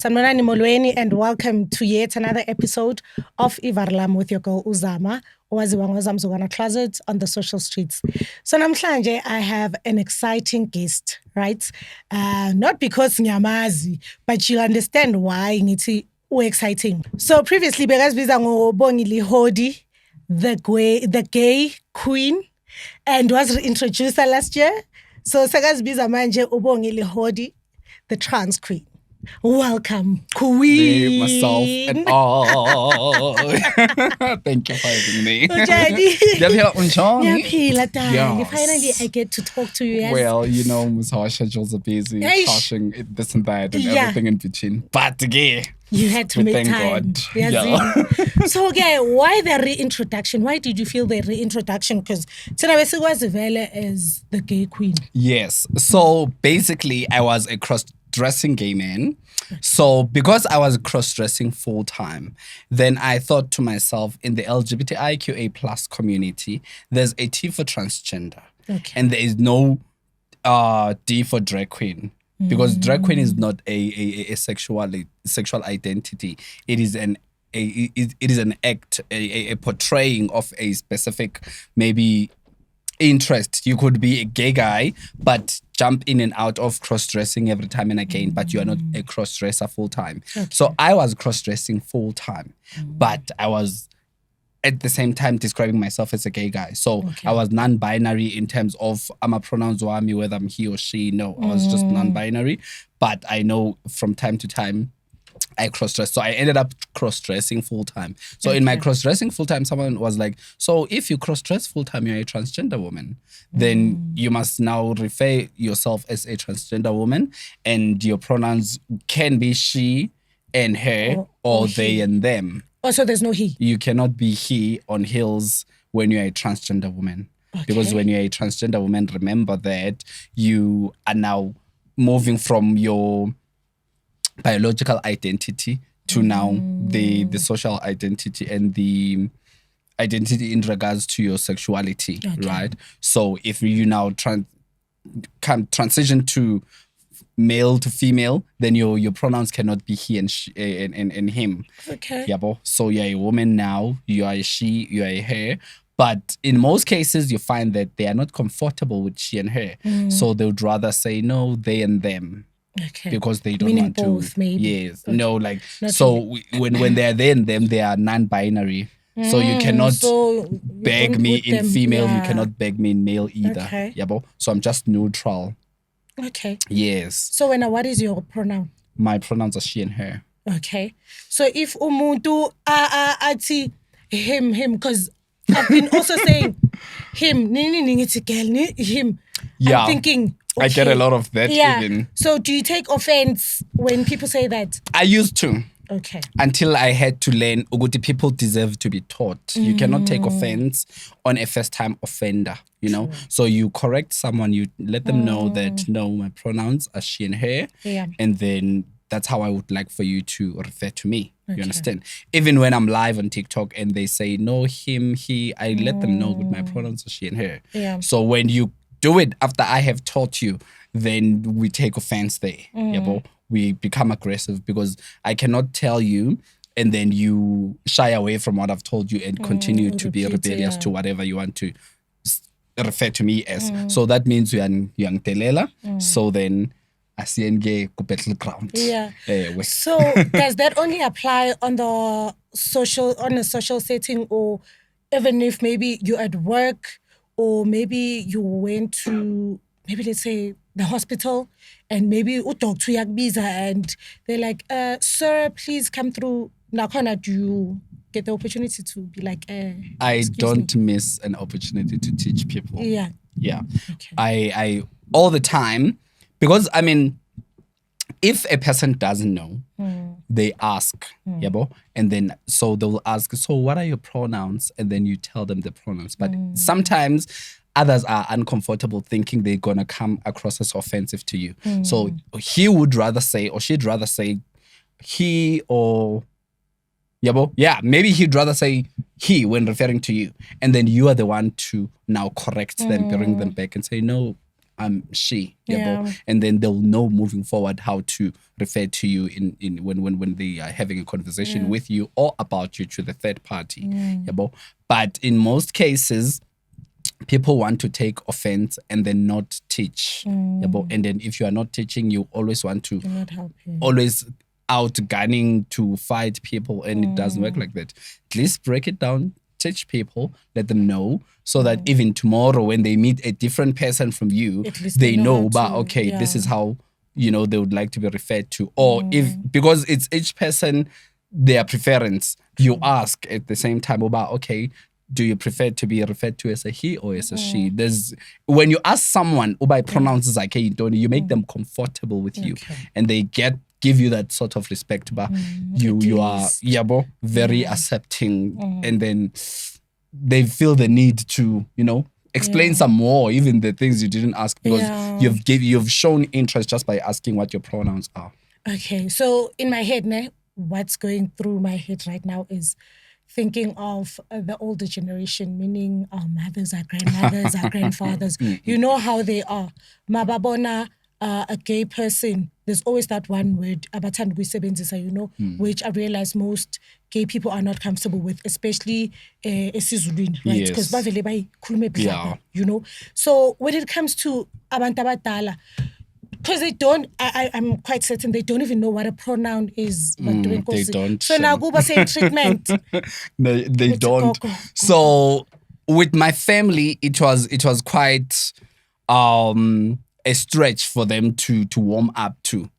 Sanibonani molweni and welcome to yet another episode of TVC Waar Lam with your girl Uzama, owaziwa ngozamzukwana closet on the social streets. So namhlanje I have an exciting guest, right? Not because ngiyamazi, but you understand why ngithi exciting. So previously bekazibiza Bongi Lehodi, the gay queen, and was introduced last year. So sekazibiza manje uBongi Lehodi, the trans queen. Welcome, queen. Myself and all. Thank you for having me. Finally, I get to talk to you. Yes. Well, you know, our schedules are busy, cashing this and that and everything in between. But again, you had to make thank time. God. Yeah. So, okay, why the reintroduction? Why did you feel the reintroduction? Because Tinabesi was as the gay queen. Yes. So basically, I was a cross-dressing gay man. So because I was cross-dressing full-time, then I thought to myself, in the LGBTIQA plus community, there's a T for transgender. Okay. And there is no D for drag queen. Because drag queen is not a sexual identity. It is an act, a portraying of a specific maybe interest. You could be a gay guy, but jump in and out of cross-dressing every time and again, but you are not a cross-dresser full-time. Okay. So I was cross-dressing full-time, but I was at the same time describing myself as a gay guy. So I was non-binary in terms of my pronouns wami, whether I'm he or she. No, I was just non-binary. But I know from time to time I cross-dress. So I ended up cross-dressing full-time. So in my cross-dressing full-time, someone was like, so if you cross-dress full-time, you're a transgender woman. Then you must now refer yourself as a transgender woman. And your pronouns can be she and her or they and them. Oh, so there's no he? You cannot be he on heels when you're a transgender woman. Okay. Because when you're a transgender woman, remember that you are now moving from your biological identity to now the social identity and the identity in regards to your sexuality, right? So if you now can transition to male to female, then your pronouns cannot be he and she, and him. Okay. So you're a woman now, you are a she, you are a her. But in most cases, you find that they are not comfortable with she and her. So they would rather say no, they and them. Okay. Because they don't Meaning want both, to. Maybe. Yes. Okay. No, like, not so when they are they and them, they are non-binary. So you cannot beg me in female, you cannot beg me in male either. Okay. So I'm just neutral. Okay. Yes. So what is your pronoun? My pronouns are she and her. Okay. So if umuntu ati him, because I've been also saying him, him. Yeah. I'm thinking, I get a lot of that even. So do you take offense when people say that? I used to. Okay. Until I had to learn, Uguti, people deserve to be taught. You cannot take offense on a first-time offender, you know? So you correct someone, you let them know that, no, my pronouns are she and her. Yeah. And then that's how I would like for you to refer to me. You understand? Even when I'm live on TikTok and they say, no, him, he, I let them know that my pronouns are she and her. Yeah. So when you do it after I have taught you, then we take offense there. We become aggressive because I cannot tell you and then you shy away from what I've told you and continue to be rebellious to whatever you want to refer to me as. So that means you are young telela. So then I see and go battle ground. Yeah. So does that only apply on a social setting, or even if maybe you're at work, or maybe you went to, maybe let's say, the hospital, and maybe udoctor yakbiza and they're like, sir, please come through. Now, do you get the opportunity to be like, I don't miss an opportunity to teach people. Yeah. Yeah. Okay. I all the time, because I mean, if a person doesn't know, they ask, and then so they will ask, so what are your pronouns? And then you tell them the pronouns. But sometimes others are uncomfortable thinking they're going to come across as offensive to you. So he would rather say, or she'd rather say he or, maybe he'd rather say he when referring to you. And then you are the one to now correct them, bring them back and say, no, I'm she. Yeah. And then they'll know moving forward how to refer to you in when they are having a conversation with you or about you to the third party. But in most cases, people want to take offense and then not teach. And then if you are not teaching, you always want to You're not helping. always outgunning to fight people, and it doesn't work like that. At least break it down, teach people, let them know, so that even tomorrow when they meet a different person from you, At least they know how about, to- okay, this is how, you know, they would like to be referred to. Or if, because it's each person, their preference, you ask at the same time about, okay, do you prefer to be referred to as a he or as a she? There's, when you ask someone by pronouns like hey, don't you make them comfortable with you, and they give you that sort of respect. But you are very accepting, and then they feel the need to, you know, explain some more, even the things you didn't ask, because you've shown interest just by asking what your pronouns are. Okay, so in my head, what's going through my head right now is thinking of the older generation, meaning our mothers, our grandmothers, our grandfathers. You know how they are. Mababona, a gay person, there's always that one word, abathanda ukuyisebenzisa, you know, which I realize most gay people are not comfortable with, especially esiZulwini, right? Because bavele bayikhulume budlabha, you know. So when it comes to abantu abadala, because they don't, I'm quite certain they don't even know what a pronoun is. They don't. So now go say treatment. They don't. Go. So with my family, it was quite a stretch for them to warm up to.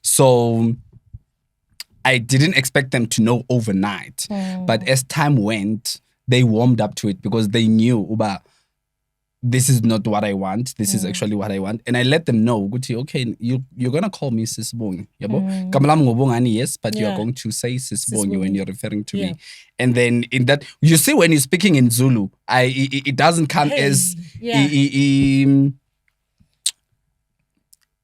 So I didn't expect them to know overnight. But as time went, they warmed up to it because they knew about this is not what I want. This is actually what I want. And I let them know, okay, you're going to call me Sis Bongi. Kamalam ngobongani, yes, but you're going to say Sis Bongi when you're referring to me. And then in that, you see, when you're speaking in Zulu, it doesn't come as...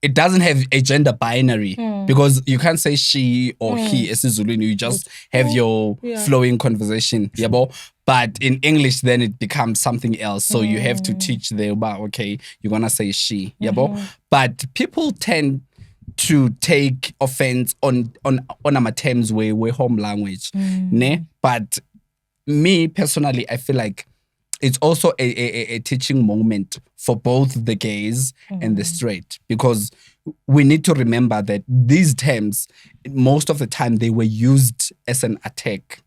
It doesn't have a gender binary because you can't say she or he as Zulu. You just have your flowing conversation. But in English, then it becomes something else. So you have to teach them about, okay, you're going to say she. But people tend to take offense on our terms we're home language. Ne? But me personally, I feel like it's also a teaching moment for both the gays and the straight, because we need to remember that these terms, most of the time, they were used as an attack.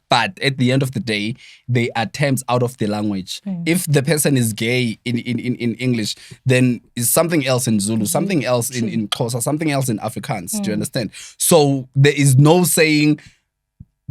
But at the end of the day, they are terms out of the language. If the person is gay in English, then it's something else in Zulu, something else in Xhosa, something else in Afrikaans. Do you understand? So there is no saying,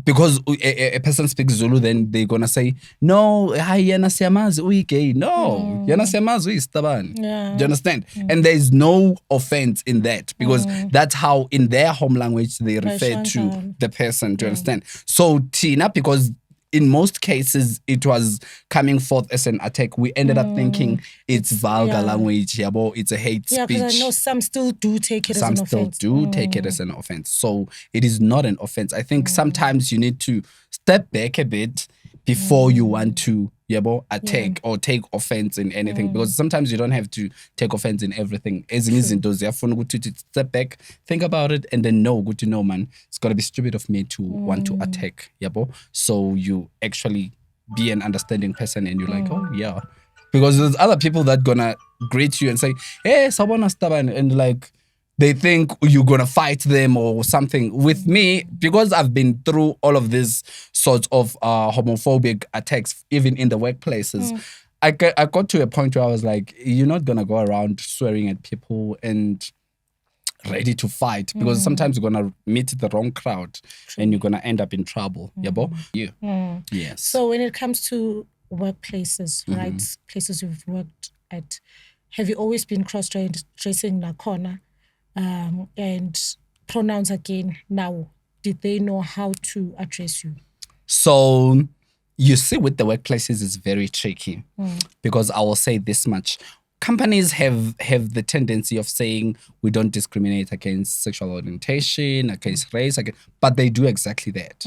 because a person speaks Zulu, then they're going to say, no, yena siyamazi uyi gay. No, yena siyamazi uyi stabane. Do you understand? And there is no offense in that, because that's how in their home language they refer to the person. Do you understand? So Tina, because in most cases it was coming forth as an attack, we ended up thinking it's vulgar language, it's a hate speech. Yeah, because I know some still do take it as an offense. Some still do take it as an offense. So it is not an offense. I think sometimes you need to step back a bit before you want to attack or take offense in anything, because sometimes you don't have to take offense in everything. Step back, think about it, and then know, good to know, man, it's got to be stupid of me to want to attack. So you actually be an understanding person, and you're like, oh yeah, because there's other people that gonna greet you and say, hey, sabona staban, and like they think you're gonna fight them or something. With me, because I've been through all of these sorts of homophobic attacks, even in the workplaces, I got to a point where I was like, you're not gonna go around swearing at people and ready to fight, because sometimes you're gonna meet the wrong crowd and you're gonna end up in trouble. Yes. So when it comes to workplaces, right, places you've worked at, have you always been cross-dressing nakona? And pronouns again now, did they know how to address you? So you see, with the workplaces, it's very tricky, because I will say this much. Companies have the tendency of saying we don't discriminate against sexual orientation, against race, but they do exactly that.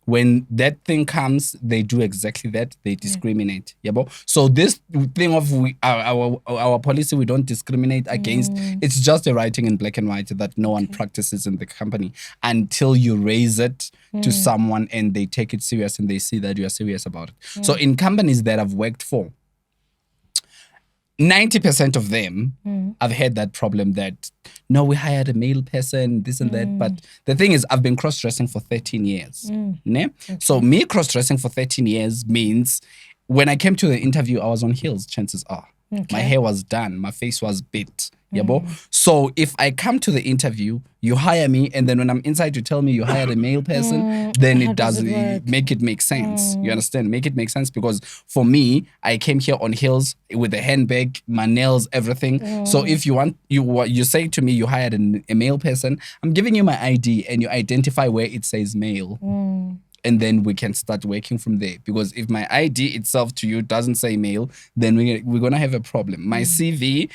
when that thing comes, they do exactly that. They discriminate. Yabo. So this thing of our policy, we don't discriminate against. It's just a writing in black and white that no one practices in the company until you raise it to someone and they take it serious and they see that you are serious about it. So in companies that I've worked for, 90% of them, I've had that problem that, no, we hired a male person, this and that. But the thing is, I've been cross-dressing for 13 years. Ne? So me cross-dressing for 13 years means when I came to the interview, I was on heels, chances are. My hair was done. My face was bit. Yabo? So if I come to the interview, you hire me, and then when I'm inside, you tell me you hired a male person, then it does make it make sense. You understand? Make it make sense, because for me, I came here on heels with a handbag, my nails, everything. So if you want, you say to me you hired a male person, I'm giving you my ID and you identify where it says male. And then we can start working from there. Because if my ID itself to you doesn't say male, then we're going to have a problem. My CV,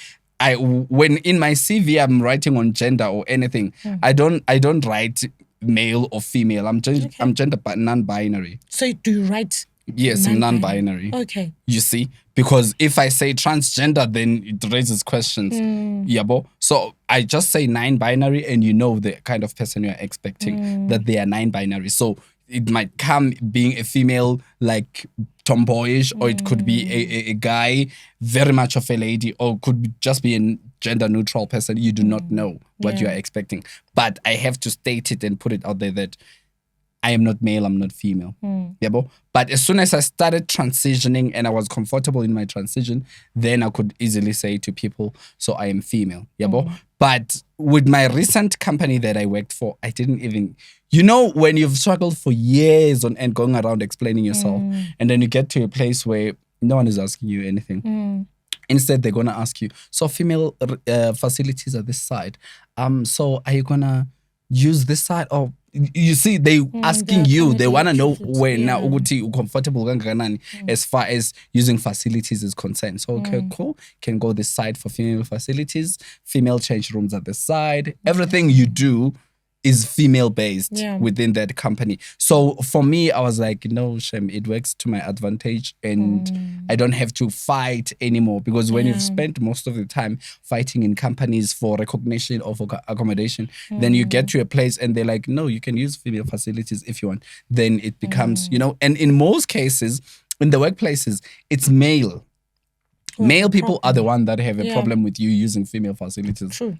when in my CV I'm writing on gender or anything, I don't write male or female. I'm gender non-binary. So do you write? Yes, non-binary. Okay. You see? Because if I say transgender, then it raises questions. Yabo. So I just say non-binary and you know the kind of person you're expecting, that they are non-binary. So it might come being a female, like tomboyish, or it could be a guy, very much of a lady, or could just be a gender neutral person. You do not know what you are expecting. But I have to state it and put it out there that I am not male, I'm not female. Yabo? But as soon as I started transitioning and I was comfortable in my transition, then I could easily say to people, so I am female. Yabo? But with my recent company that I worked for, I didn't even... You know, when you've struggled for years on end going around explaining yourself, and then you get to a place where no one is asking you anything. Instead, they're going to ask you, so female facilities are this side. So are you going to use this side? Or you see, they asking you, they want to know where now uguti comfortable as far as using facilities is concerned. So, okay, cool. Can go this side for female facilities. Female change rooms at the side. Everything you do is female based within that company. So for me, I was like, no, Shem, it works to my advantage and I don't have to fight anymore, because when you've spent most of the time fighting in companies for recognition or for accommodation, then you get to a place and they're like, no, you can use female facilities if you want. Then it becomes, you know, and in most cases, in the workplaces, it's male. Male people are the one that have a problem with you using female facilities. True.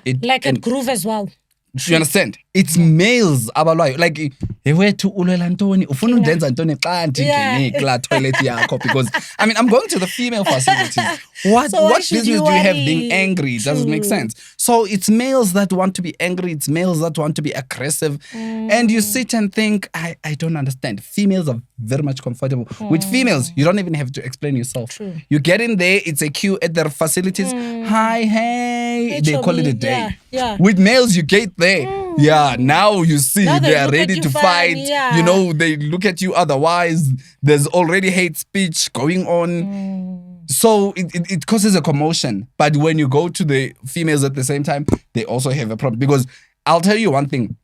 At Groove as well. Do you understand? It's males abalwayo. Like, wethu ulwela ntoni ufuna undenza ntoni xa ndingene kula toilet yakho, because I mean I'm going to the female facilities. What business do you have being angry? It doesn't make sense. So it's males that want to be angry, it's males that want to be aggressive. And you sit and think, I don't understand. Females are very much comfortable. With females, you don't even have to explain yourself. True. You get in there, it's a queue at their facilities. Hi, hey. They call it a day. With males, you get there. Now you see they are ready to fight. You know, they look at you otherwise. There's already hate speech going on. So it causes a commotion. But when you go to the females at the same time, they also have a problem. Because I'll tell you one thing.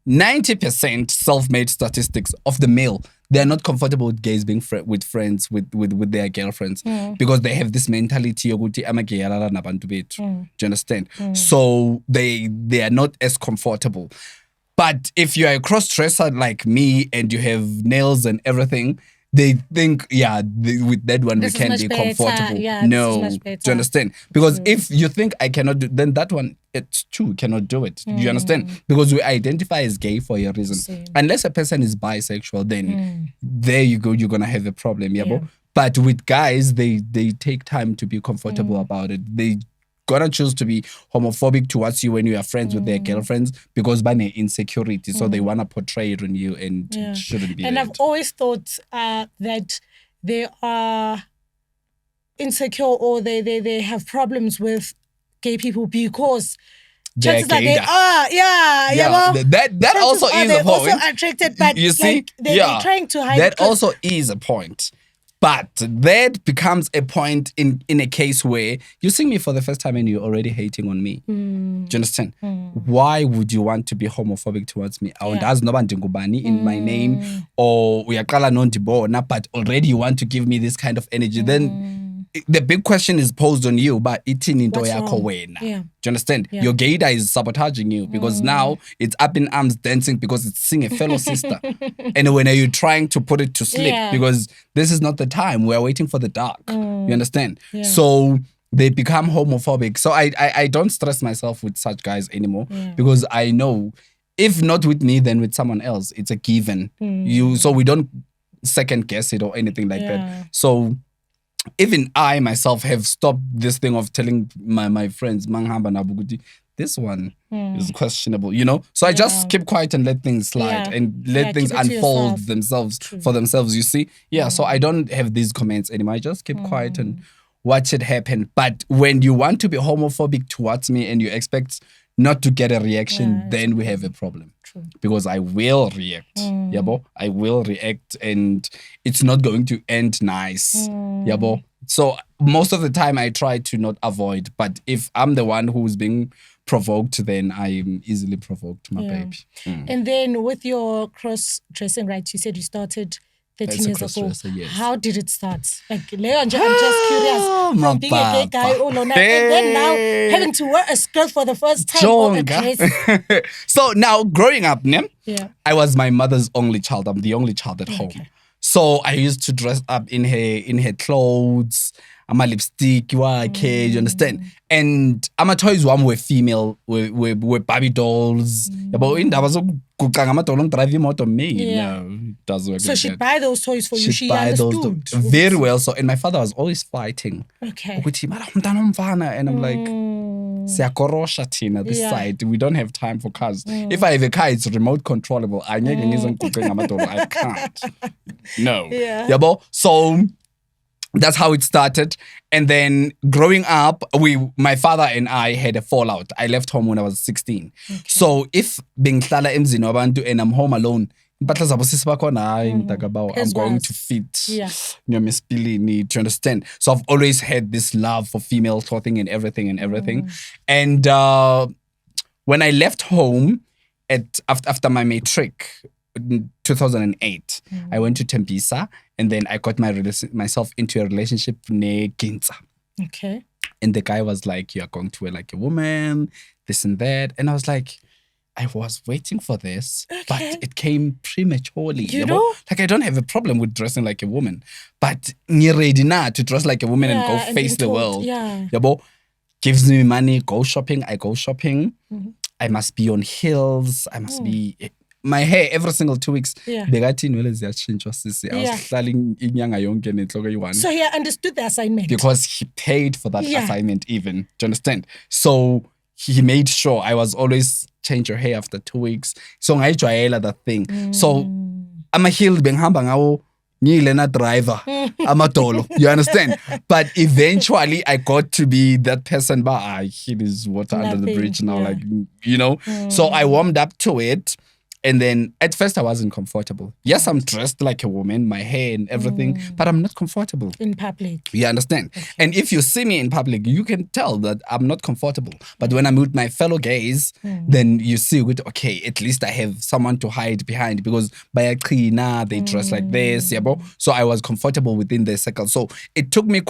90% self-made statistics of the male, they're not comfortable with gays being with friends with their girlfriends, because they have this mentality of do you understand? So they are not as comfortable. But if you are a cross-dresser like me and you have nails and everything, they think, with that one we can be comfortable. No, do you understand? Because if you think I cannot do, then that one, it too cannot do it. Do you understand? Because we identify as gay for a reason. Unless a person is bisexual, then there you go, you're going to have a problem. But with guys, they take time to be comfortable about it. They gonna choose to be homophobic towards you when you are friends with their girlfriends, because by their insecurity, so they want to portray it on you, and it shouldn't be. And I've always thought that they are insecure, or they have problems with gay people because chances are they are, that also is a point. Also attracted, but you see, like they're trying to hide. That also is a point. But that becomes a point in a case where you see me for the first time and you're already hating on me. Do you understand? Why would you want to be homophobic towards me? I want as no ngubani in my name, or uyaqala nondibona, but already you want to give me this kind of energy. Then the big question is posed on you, but itini into yakho wena. Do you understand? Your gaydar is sabotaging you because now it's up in arms dancing because it's seeing a fellow sister. And when are you trying to put it to sleep? Because this is not the time. We're waiting for the dark. You understand? So they become homophobic. So I don't stress myself with such guys anymore because I know if not with me, then with someone else. It's a given. So we don't second guess it or anything like that. So even I myself have stopped this thing of telling my friends, Manghamba Nabuguti, this one is questionable, you know? So I just keep quiet and let things slide and let things unfold themselves for themselves, you see? So I don't have these comments anymore. I just keep quiet and watch it happen. But when you want to be homophobic towards me and you expect not to get a reaction, then we have a problem. Because I will react. Yabo? I will react and it's not going to end nice. Yabo? So most of the time I try to not avoid. But if I'm the one who's being provoked, then I'm easily provoked, my baby. And then with your cross-dressing, right? You said you started 13 years ago. Yes. How did it start? Like, Leo, I'm just curious. From being a gay guy, and then now having to wear a skirt for the first time or a dress. So now, growing up, I was my mother's only child. I'm the only child at home. So I used to dress up in her clothes. I'm a lipstick, you understand? And I'm a toys one were female, were Barbie dolls. But in that was driving out on me. No, it doesn't work. So like she'd that. buy those toys for you. She buy understood. Those very well. So, and my father was always fighting. Okay. And I'm like, siyakorosha thina this side. We don't have time for cars. If I have a car, it's remote controllable. I can't. No. So that's how it started. And then growing up, my father and I had a fallout. I left home when I was 16. So if bengihlala emzini wabantu and I'm home alone, impahla zabo sisi bakhona I'm going to fit Spilini, to understand. So I've always had this love for female clothing and everything. And when I left home after my matric in 2008, I went to Tembisa and then I got myself into a relationship ne Ginza. Okay. And the guy was like, "You are going to wear like a woman, this and that." And I was like, I was waiting for this, but it came prematurely. You know? Like, I don't have a problem with dressing like a woman, but you're ready now to dress like a woman and go face the world. Gives me money, go shopping, I go shopping. I must be on heels. I must be... My hair every single 2 weeks. I was styling inyanga yonke nenhloko eyi-1. So he understood the assignment. Because he paid for that assignment even. Do you understand? So he made sure I was always change your hair after 2 weeks. So ngayijwayela that thing. So ama-heel bengihamba ngawo ngiyilena driver amadolo. You understand? But eventually I got to be that person, but heel is water under the bridge now. Like, you know? So I warmed up to it. And then at first I wasn't comfortable. Yes, I'm dressed like a woman, my hair and everything, but I'm not comfortable. In public. You understand? And if you see me in public, you can tell that I'm not comfortable. But when I'm with my fellow gays, then you see, okay, at least I have someone to hide behind because by they dress like this. So I was comfortable within their circle. So it took me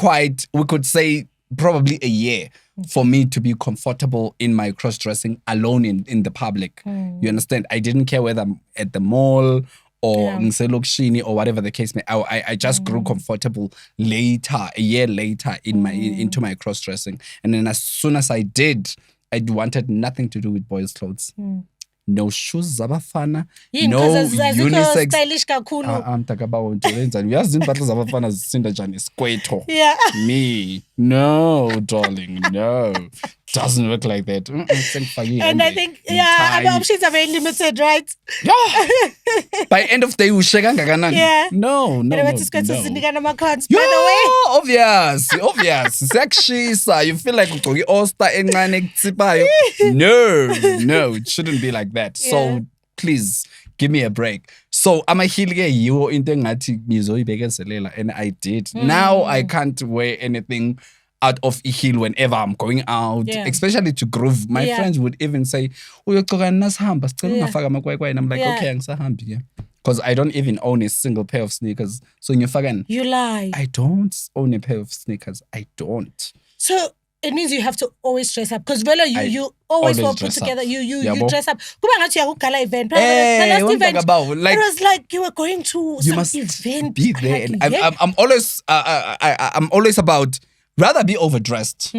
we could say, probably a year for me to be comfortable in my cross-dressing alone in the public. You understand? I didn't care whether I'm at the mall or Nselokshini or whatever the case may. I just grew comfortable later, a year later into my cross-dressing. And then as soon as I did, I wanted nothing to do with boys' clothes. No shoes zabafana, no unisex. Stylish kakhulu. I'm talking about uyazi impahla zabafana zisinda njani isikwetho. Me, no, darling, no. Doesn't work like that. And I think, our options are very limited, right? By end of day, usheka ngakanani? No. Obvious. Sexy, you feel like ugqoke all-star encane ekutsipayo. No, it shouldn't be like that. So please give me a break. So ama-heel ke yiwo into engathi ngizoyibekezelela, and I did. Now I can't wear anything out of a heel whenever I'm going out, especially to groove. My friends would even say, uyogcoka nasihamba sicela ungafaka amakwayikwayi, and I'm like, okay, angisahambi ke. Because I don't even own a single pair of sneakers. So you lie. I don't own a pair of sneakers. I don't. So it means you have to always dress up. Because Velo, you always well put together. You dress up. Event. Hey, event, like, it was like you were going to you some must event. Be there. And I'm always about rather be overdressed.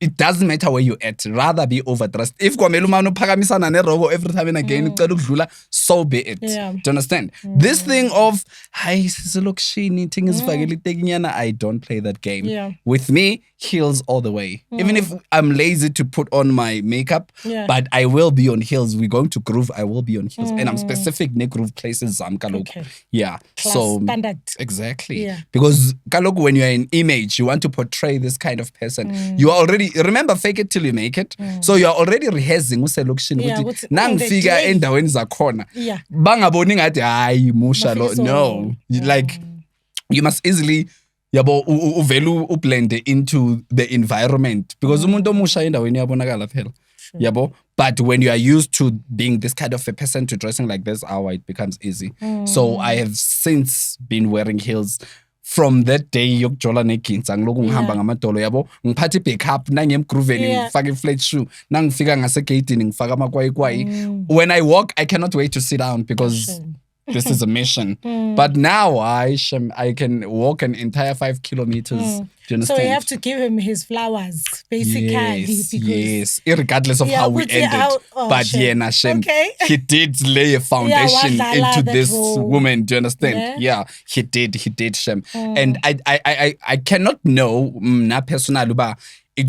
It doesn't matter where you're at. Rather be overdressed. If kwamele umane uphakamisana nerogo every time and again, ucela ukudlula, so be it. Do you understand? This thing of, hi, siselokishini, thing is fakele, I don't play that game. With me, heels all the way. Even if I'm lazy to put on my makeup, but I will be on heels. We're going to groove, I will be on heels. And I'm specific groove places. Okay. Yeah. Class so standard. Exactly. Because when you're in image, you want to portray this kind of person. You are already, remember, fake it till you make it. So you're already rehearsing. Nangifika endaweni zakhona. Bangaboni ngathi hayi musha lo. No. Like, you must easily uvelu ublend into the environment, because umuntu omusha endaweni yabonakala phela. But when you are used to being this kind of a person, to dressing like this, it becomes easy. So I have since been wearing heels. From that day yokujola neginsa ngiloku ngihamba ngamadolo yabo, ngiphatha ibackup nangemgrooveni, ngifaka iflat shoe, nangifika ngasegeyidini ngifaka amakwayikwayi. When I walk, I cannot wait to sit down because this is a mission. But now I can walk an entire 5 kilometers. Do you understand? So you have to give him his flowers, basically. Yes, irregardless of how we ended. But he did lay a foundation into this woman. Do you understand? Yeah, he did, Shem. And I cannot know na personal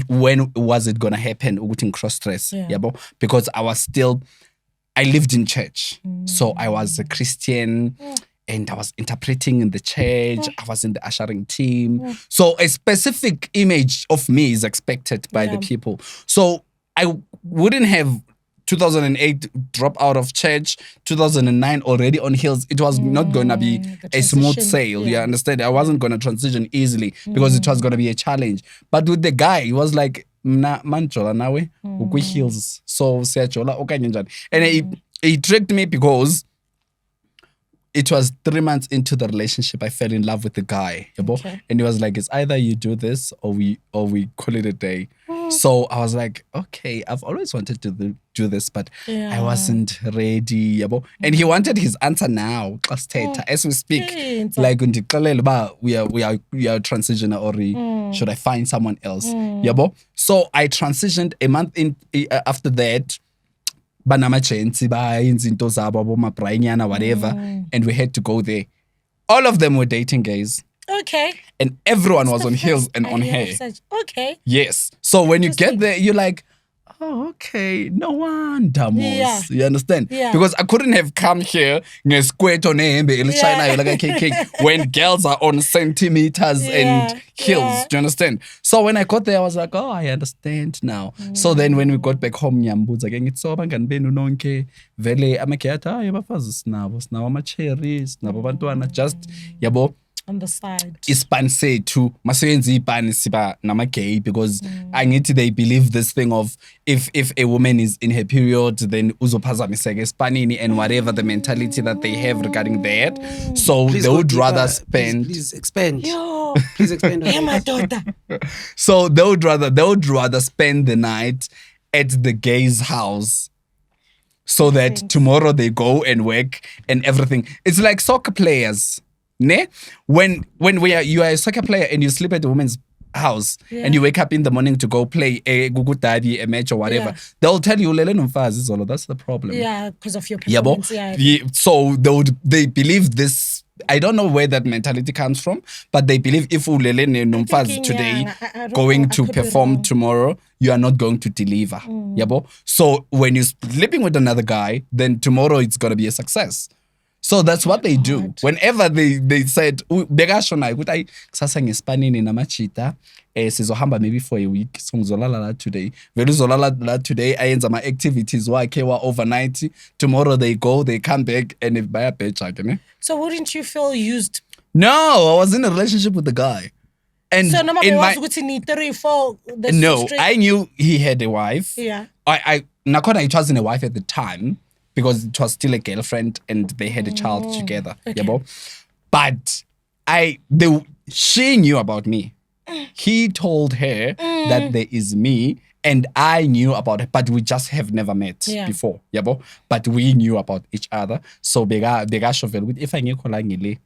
when was it gonna happen ukuthi cross-dress, because I lived in church. So I was a Christian and I was interpreting in the church. I was in the ushering team. So a specific image of me is expected by the people. So I wouldn't have 2008 drop out of church, 2009 already on heels. It was not going to be a smooth sail. You understand? I wasn't going to transition easily because it was going to be a challenge. But with the guy, he was like, manjola nawe ukwi heels, so siyajola okanye njani. And he tricked me because it was 3 months into the relationship I fell in love with the guy, and he was like, it's either you do this or we call it a day. So I was like, okay, I've always wanted to do this, but I wasn't ready. And he wanted his answer now, as we speak. Like, we are transitioning, or should I find someone else? So I transitioned a month after that. Whatever, and we had to go there. All of them were dating guys. Okay. And everyone was on heels and on hair. Okay. Yes. So when you get there, you're like, oh, okay, no wonder. You understand? Because I couldn't have come here when girls are on centimeters and heels. Do you understand? So when I got there, I was like, oh, I understand now. So then when we got back home, nyambuza again, it's so bangani benu nonke vele amakhiyatha abafazi sinawo ama-cherries nabo bantwana just on the side. Ispan say to maseyenza ipani siba nama-gay, because angithi they believe this thing of if a woman is in her period, then uzophazamiseka espanini, and whatever the mentality that they have regarding that. So please they would rather spend. Please expand. Please expand. My daughter. So they would rather spend the night at the gay's house, so that tomorrow they go and work and everything. It's like soccer players. Ne? When you are a soccer player and you sleep at the woman's house and you wake up in the morning to go play a gugu daddy, a match or whatever, they'll tell you that's the problem. Yeah, because of your performance. So they believe this. I don't know where that mentality comes from, but they believe if ulele nomfazi today going to perform tomorrow, you are not going to deliver. So when you're sleeping with another guy, then tomorrow it's gonna be a success. So that's what they do. Whenever they said, bekasho naye ukuthi ayi kusasa ngespanini namachita sizohamba maybe for a week so ngizolala la today. Vele uzolala la today ayenza ama activities wakhe wa overnight. Tomorrow they go, they come back and if baya paycheck, ne? So wouldn't you feel used? No, I was in a relationship with the guy. And so no, in my, no, I knew he had a wife. Yeah. Nakona, it wasn't a wife at the time because it was still a girlfriend and they had a child together. Okay. Yabo? But she knew about me. He told her that there is me and I knew about her, but we just have never met before. Yabo? But we knew about each other. So bega shovel with if I knew kolangile.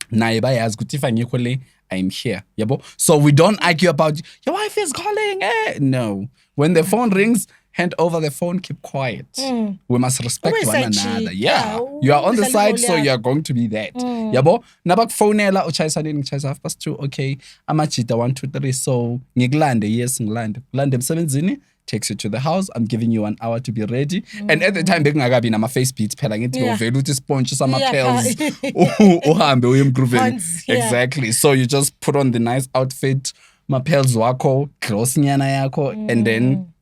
Naye bayazi ukuthi if angikho le I'm here. Yabo? So we don't argue about your wife is calling. No. When the phone rings, hand over the phone, keep quiet. We must respect one another. Yeah. You are on the side, so you are going to be that. Yabo? Nabak phonela uchayisa nini uchayisa 2:30. Okay. Amachita 1, 2, 3. So ngikulande, yes, ngilande. Kulande emsebenzini. Takes you to the house. I'm giving you 1 hour to be ready. And at the time, bekungakabi nama face beats phela ngithi uvela uthi sponge sama pearls. Uhambe uyemgrooveni. Exactly. So you just put on the nice outfit, ma pearls wakho, gloss nyana yakho, and then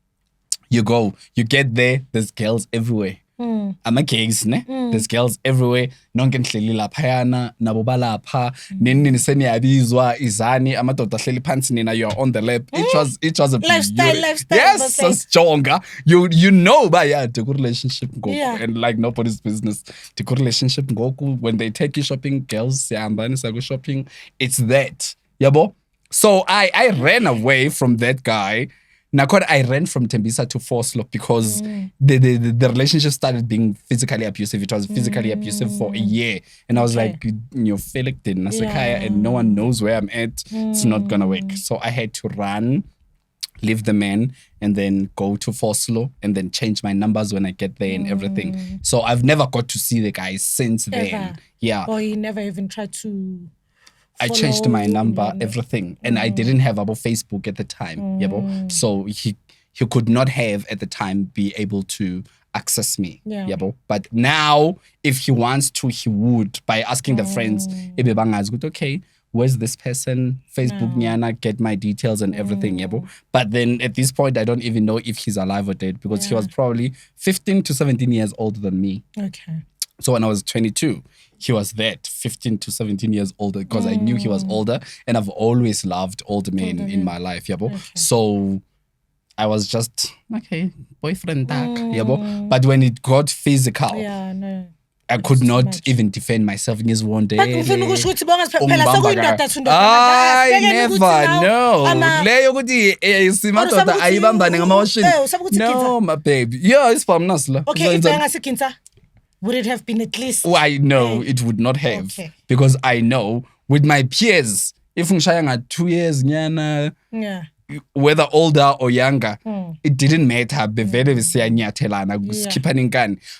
you go. You get there, there's girls everywhere. I'm a case, ne? There's girls everywhere. Nonke nihleli laphayana, nabo balapha. Nini seniyabizwa izani amadoda hleli phansi nina you are on the lap. It was a lifestyle. Yes, stronger. You know ba yeah, the good relationship go and like nobody's business. The good relationship go when they take you shopping, girls siyahambani go shopping. It's that. Yabo? So I ran away from that guy. I ran from Tembisa to Vosloorus because the relationship started being physically abusive. It was physically abusive for a year. And I was like, you're felicting Nasekaya and no one knows where I'm at. It's not going to work. So I had to run, leave the man, and then go to Vosloorus and then change my numbers when I get there and everything. So I've never got to see the guy since then. Yeah. Or he never even tried to... I changed my number, everything. And I didn't have about Facebook at the time. Yabo? So he could not have at the time be able to access me. Yabo? But now, if he wants to, he would by asking the friends, okay, where's this person? Facebook, Nyana, get my details and everything. Yabo? But then at this point, I don't even know if he's alive or dead because he was probably 15 to 17 years older than me. Okay. So when I was 22, he was that 15 to 17 years older because I knew he was older and I've always loved older men in my life, yabo. Okay. So I was just, okay, boyfriend tag, yabo. But when it got physical, I could not even defend myself in his one day. I never know. No, my baby. Yeah, it's from Nasla. Okay, would it have been at least? Oh, I know it would not have. Okay. Because I know with my peers, if ngishaya 2 years, nyana, whether older or younger, it didn't matter.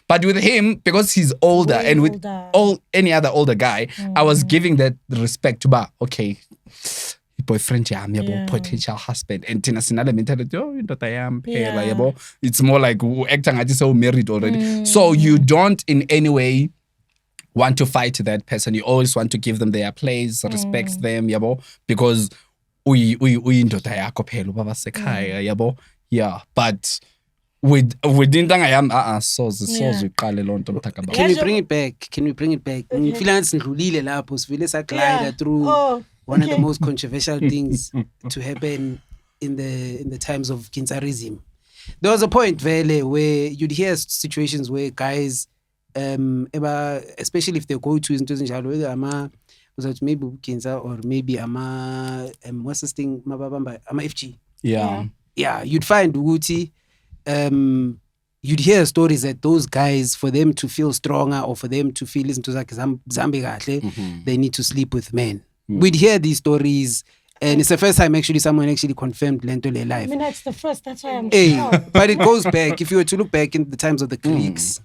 But with him, because he's older and with any other older guy, I was giving that respect to okay, boyfriend potential husband and tina sinale mentality it's more like acting as so married already. So you don't in any way want to fight that person. You always want to give them their place, respect them, yabo, because indoda yakho phela ubaba sekhaya, yabo. Yeah, but within I am so iqale lonto mthaka. Can we bring it back? Ngifila ngathi ndlulile lapho sivele saglide through one of the most controversial things to happen in the times of Kinsarism. There was a point vele where you'd hear situations where guys especially if they go to into ezinjalo whether maybe Kinsa or maybe what's this thing ama FG. Yeah, you'd find ukuthi you'd hear stories that those guys, for them to feel stronger or for them to feel into zambi kahle, they need to sleep with men. We'd hear these stories, and it's the first time actually someone actually confirmed lento le life. I mean, that's the first. That's why I'm shocked. But it goes back. If you were to look back in the times of the Greeks,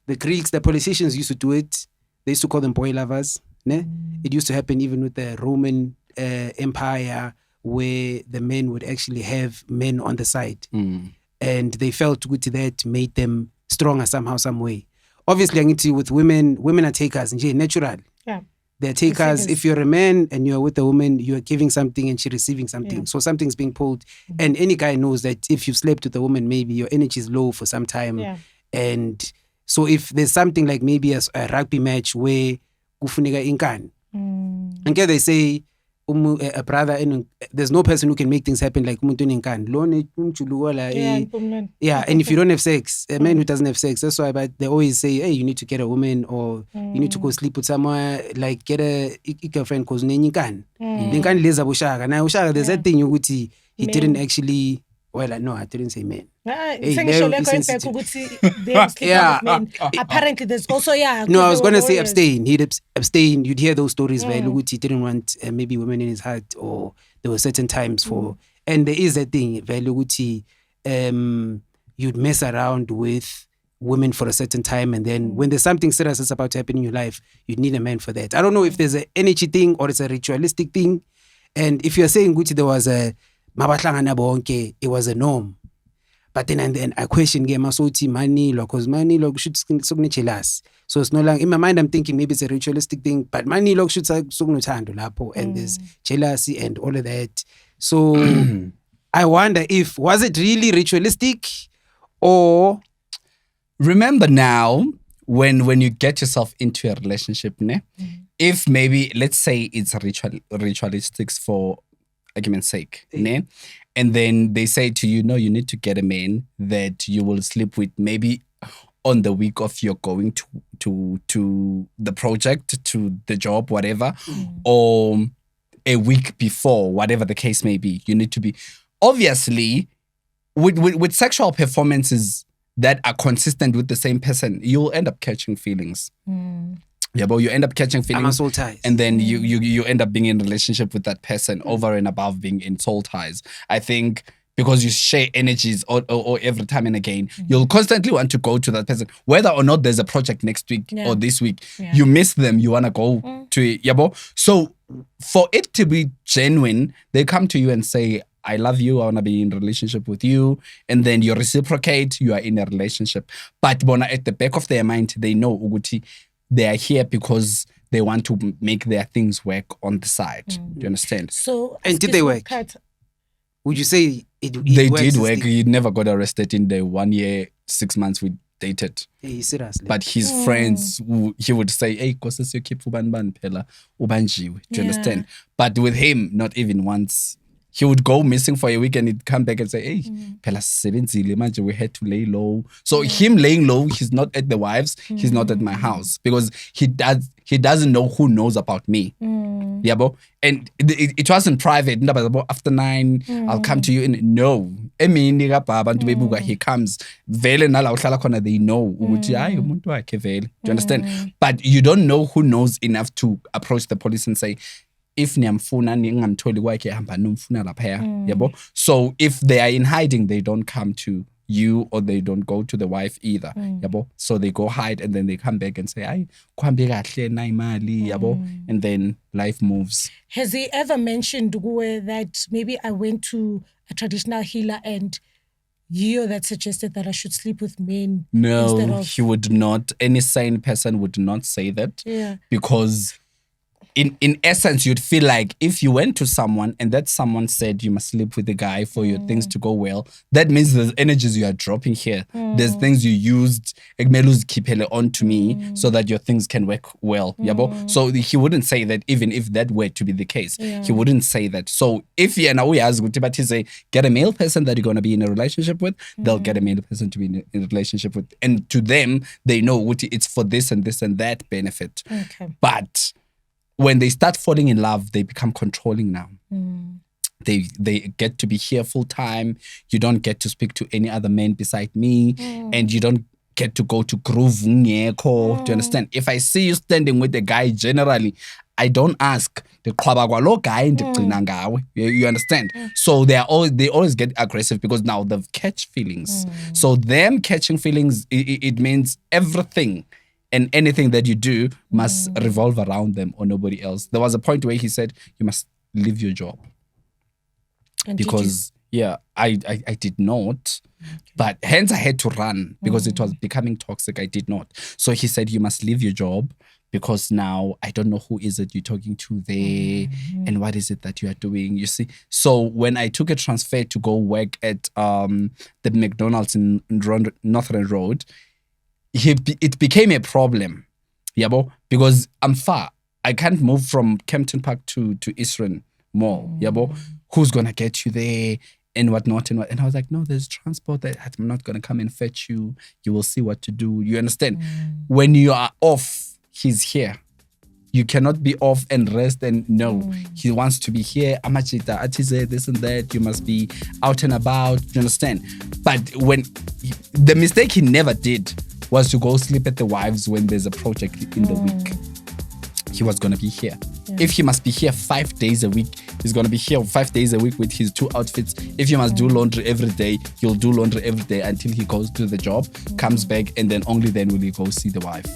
the politicians used to do it. They used to call them boy lovers. Ne? It used to happen even with the Roman Empire, where the men would actually have men on the side. And they felt good that made them stronger somehow, some way. obviously angithi with women are takers nje natural. Yeah. They're takers. Receivers. If you're a man and you're with a woman, you're giving something and she's receiving something. Yeah. So something's being pulled. And any guy knows that if you've slept with a woman, maybe your energy is low for some time. Yeah. And so if there's something like maybe a rugby match where kufuneka inkani. And here they say a brother, and there's no person who can make things happen like umuntu inkani. Yeah, and if you don't have sex, a man who doesn't have sex, that's why but they always say, hey, you need to get a woman or you need to go sleep with someone, like get a girlfriend because inkani. Inkani leza bushaka. Now ushaka, there's that thing he didn't actually. Well, no, I didn't say men. Apparently, there's also No, I was gonna say abstain. He'd abstain. You'd hear those stories where he didn't want maybe women in his heart, or there were certain times for. And there is that thing where you'd mess around with women for a certain time, and then when there's something serious that's about to happen in your life, you'd need a man for that. I don't know if there's an energy thing or it's a ritualistic thing. And if you're saying Gucci, there was a it was a norm. But then and then I question money, because money should jealous. So it's no longer in my mind I'm thinking maybe it's a ritualistic thing, but money should and there's jealousy and all of that. So I wonder if was it really ritualistic or remember now when you get yourself into a relationship, if maybe let's say it's ritualistic for argument's sake, and then they say to you, no, you need to get a man that you will sleep with maybe on the week of you're going to the project, to the job, whatever, or a week before, whatever the case may be. You need to be obviously with sexual performances that are consistent with the same person, you'll end up catching feelings. Yeah, but you end up catching feelings, soul ties. And then you end up being in a relationship with that person over and above being in soul ties. I think because you share energies or every time and again, you'll constantly want to go to that person, whether or not there's a project next week or this week. You miss them, you want to go to it. Yeah, so for it to be genuine, they come to you and say, I love you, I want to be in a relationship with you. And then you reciprocate, you are in a relationship. But at the back of their mind, they know Uguti, they are here because they want to make their things work on the side. Do you understand? So, and did they work? Would you say it they did work? He never got arrested in the 1 year, 6 months we dated. Hey, seriously. But his friends, he would say, hey, because you keep ubanjiwe. Do you understand? But with him, not even once. He would go missing for a week and he'd come back and say, hey, we had to lay low. So him laying low, he's not at the wives, he's not at my house because he doesn't know who knows about me. Yeah, and it wasn't private. After 9, I'll come to you and no. He comes. They know. Do you understand? But you don't know who knows enough to approach the police and say, if ngingamtholi kwakhe hamba nomfuna lapha yabo. So if they are in hiding, they don't come to you or they don't go to the wife either yabo. So they go hide and then they come back and say ay kuhambe kahle na imali yabo, and then life moves. Has he ever mentioned that maybe I went to a traditional healer and you that suggested that I should sleep with men? No, he would not. Any sane person would not say that. Because in essence, you'd feel like if you went to someone and that someone said you must sleep with the guy for your things to go well, that means there's energies you are dropping here. There's things you used, keep on to me so that your things can work well. So he wouldn't say that even if that were to be the case. He wouldn't say that. So if you say, get a male person that you're going to be in a relationship with, they'll get a male person to be in a relationship with. And to them, they know it's for this and this and that benefit. But when they start falling in love, they become controlling now. They get to be here full time. You don't get to speak to any other men beside me. And you don't get to go to groove. Do you understand? If I see you standing with a guy, generally, I don't ask. You understand? So they always get aggressive because now they've catch feelings. So them catching feelings, it means everything and anything that you do must revolve around them or nobody else. There was a point where he said, you must leave your job. And because, I did not. But hence I had to run because it was becoming toxic. I did not. So he said, you must leave your job because now I don't know who is it you're talking to there and what is it that you are doing, you see. So when I took a transfer to go work at the McDonald's in Northern Road, it became a problem, yabo, because I'm far. I can't move from Kempton Park to Eastern Mall, yabo. Who's gonna get you there and whatnot and what? And I was like, no, there's transport. That I'm not gonna come and fetch you. You will see what to do. You understand? When you are off, he's here. You cannot be off and rest and no. He wants to be here. Amachita, atize, this and that. You must be out and about. You understand? But when the mistake he never did was to go sleep at the wives when there's a project in the week. He was going to be here. If he must be here 5 days a week, he's going to be here 5 days a week with his 2 outfits. If he must do laundry every day, he'll do laundry every day until he goes to the job, comes back, and then only then will he go see the wife.